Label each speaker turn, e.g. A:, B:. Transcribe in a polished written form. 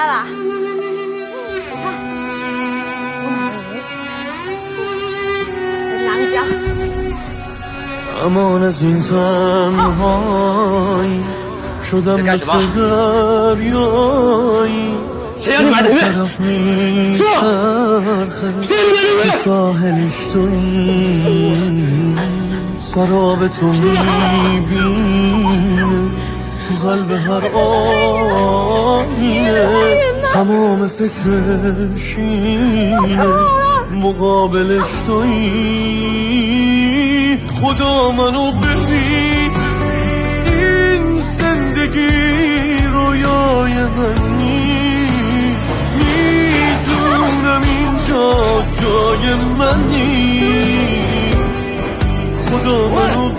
A: 了。狼叫。
B: امان از این تنهایی شدم مثل دریایی طرف میچرخه تو ساحلش تویی سراب تو میبینه تو قلب هر آینه تمام فکرش اینه مقابلش تویی خدا منو ببین این زندگی رویای من نیست میدونم اینجا جای من نیست خدا منو